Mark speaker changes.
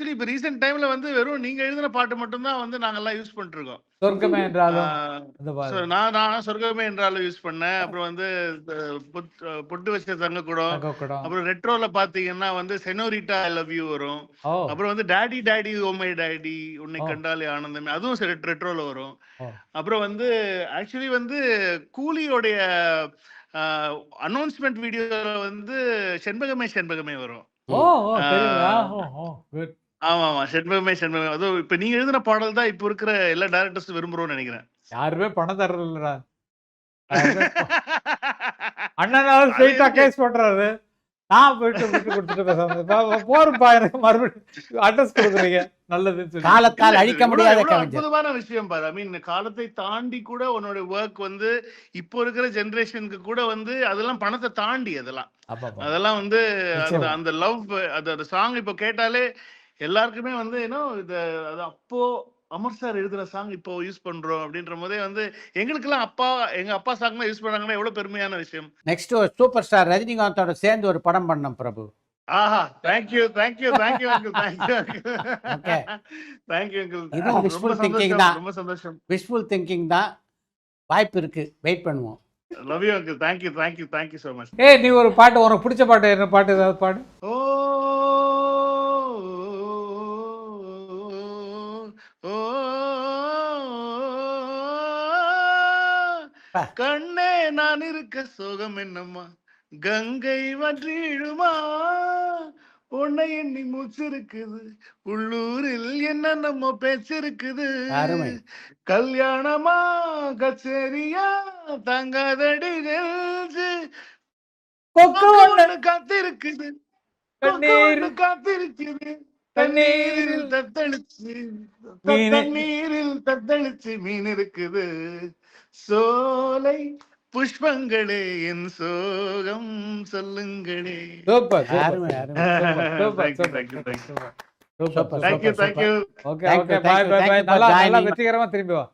Speaker 1: Actually இப்ப recent டைம்ல வந்து வெறும் நீங்க எழுதின பாட்டு மட்டும் தான் வந்து நாங்கெல்லாம் யூஸ் பண்ணிட்டு இருக்கோம்.
Speaker 2: சொர்க்கமே என்றாலும் அந்த
Speaker 1: ஸோ
Speaker 2: மாதிரி
Speaker 1: நான் சொர்க்கமே என்றாலும் யூஸ் பண்ணேன். அப்புறம் வந்து பொட்டு வச்ச தங்கக்குடம்.
Speaker 2: தங்கக்குடம்.
Speaker 1: அப்புறம் ரெட்ரோல பாத்தீங்கன்னா வந்து செனோரிட்டா ஐ லவ் யூ வரும்.
Speaker 2: ஓ
Speaker 1: அப்புறம் வந்து daddy daddy oh my daddy உன்னை
Speaker 2: ஓ
Speaker 1: கண்டாலே ஆனந்தமே அதுவும் ரெட்ரோல வரும்.
Speaker 2: ஓ
Speaker 1: அப்புறம் வந்து ஆக்சுவலி வந்து கூலியோடைய அனௌன்ஸ்மெண்ட் வீடியோல வந்து செண்பகமே செண்பகமே வரும்.
Speaker 2: ஓ ஓ தெரியுங்களா?
Speaker 1: ஆஹ்
Speaker 2: ஓ ஓ குட்.
Speaker 1: ஆமா ஆமா செண்பகமே செண்பகமே அதுவும் இப்ப நீங்க எழுதின பாடல் தான் இப்ப இருக்கிற எல்லா டைரக்டர்ஸ் விரும்புறோம்னு நினைக்கிறேன்.
Speaker 2: யாருமே பணம் தர்றதில்லடா. யாருமே அண்ணனாலும்
Speaker 1: அது
Speaker 2: ஸ்ட்ரெயிட்டா
Speaker 1: எதுக்கு
Speaker 2: கேஸ் பண்றாரு. நான் போயிட்டு விட்டு கொடுத்துட்டு பேசாம போருப்பா எனக்கு மறுபடியும் அட்ரஸ் கொடுக்குறீங்க நல்லதுன்னு சொல்லி.
Speaker 1: இல்ல
Speaker 3: காலத்தால்
Speaker 1: இது
Speaker 3: அழிக்க
Speaker 1: எவ்வளவு
Speaker 3: முடியாத
Speaker 1: எவ்வளவு
Speaker 3: கவிஞர்.
Speaker 1: அற்புதமான விஷயம் பாரு. ஐ மீன் காலத்தை தாண்டி கூட உன்னோட ஒர்க் வந்து இப்போ இருக்கிற ஜெனரேஷனுக்கு கூட வந்து அதெல்லாம் பணத்தை தாண்டி அதெல்லாம்
Speaker 2: அப்பப்பா
Speaker 1: அதெல்லாம் வந்து அந்த
Speaker 2: நிச்சயமா.
Speaker 1: அந்த லவ் அந்த சாங் இப்போ கேட்டாலே எல்லாருக்குமே வந்து ஏன்னோ இது அது அப்போ அமர் சார் எழுதுன சாங் இப்போ யூஸ் பண்றோம் அப்படின்ற போதே வந்து எங்களுக்கெல்லாம் எங்க அப்பா சாங் தான் யூஸ் பண்றாங்கன்னா எவ்வளவு பெருமையான விஷயம்.
Speaker 3: நெக்ஸ்ட் ஒரு சூப்பர் ஸ்டார் ரஜினிகாந்தோட சேர்ந்து ஒரு படம் பண்ணோம் பிரபு.
Speaker 1: ஆஹா thank you thank you thank you uncle thank you
Speaker 3: okay,
Speaker 1: thank you uncle
Speaker 3: இதுவும்
Speaker 1: ரொம்ப
Speaker 3: விஷுவல் திங்கிங்
Speaker 1: சந்தோஷம்
Speaker 3: தான்.
Speaker 1: ரொம்ப சந்தோஷம்.
Speaker 3: விஷுவல் திங்கிங் தான். வாய்ப்பு இருக்கு, வெயிட் பண்ணுவோம்.
Speaker 1: Love you uncle thank you thank you thank you so much.
Speaker 2: ஏய் நீ ஒரு பாட்டு உனக்கு பிடிச்ச பாட்டு என்ன பாட்டு ஏதாவது பாடு.
Speaker 1: ஓ ஓ
Speaker 3: பா,
Speaker 1: கண்ணே நான் இருக்க சோகம் என்னம்மா கங்கை வற்றிடுமா உன்னை எண்ணி மூச்சு இருக்குது உள்ளூரில் என்ன நம்ம பேச்சு இருக்குது
Speaker 3: அருமை.
Speaker 1: கல்யாணமா கச்சேரியா தங்காதடி நெஞ்சு
Speaker 2: கொக்கு
Speaker 1: கொக்கு
Speaker 2: ஒண்ணு
Speaker 1: ஒண்ணு காத்திருக்குது கொக்கு
Speaker 2: தண்ணீர்
Speaker 1: ஒண்ணு காத்திருக்குது
Speaker 2: தண்ணீரில்
Speaker 1: தண்ணீரில் தத்தளிச்சு
Speaker 2: மீன்
Speaker 1: தண்ணீரில் தத்தளிச்சு மீன் இருக்குது சோலை புஷ்பங்களே என் சோகம் சொல்லுங்களே.
Speaker 2: சூப்பர்
Speaker 3: அருமை,
Speaker 2: சூப்பர்
Speaker 3: அருமை.
Speaker 2: Super
Speaker 1: thank you
Speaker 2: super
Speaker 1: thank you thank you
Speaker 2: super
Speaker 3: super,
Speaker 2: super
Speaker 1: thank you
Speaker 3: super,
Speaker 1: thank you.
Speaker 2: Okay
Speaker 3: Thank
Speaker 2: okay
Speaker 3: you,
Speaker 2: bye
Speaker 3: thank you,
Speaker 2: bye
Speaker 3: thank
Speaker 2: bye
Speaker 3: you for
Speaker 2: நல்லா நல்லா
Speaker 3: joining.
Speaker 2: வெற்றிகரமா திரும்பி வா.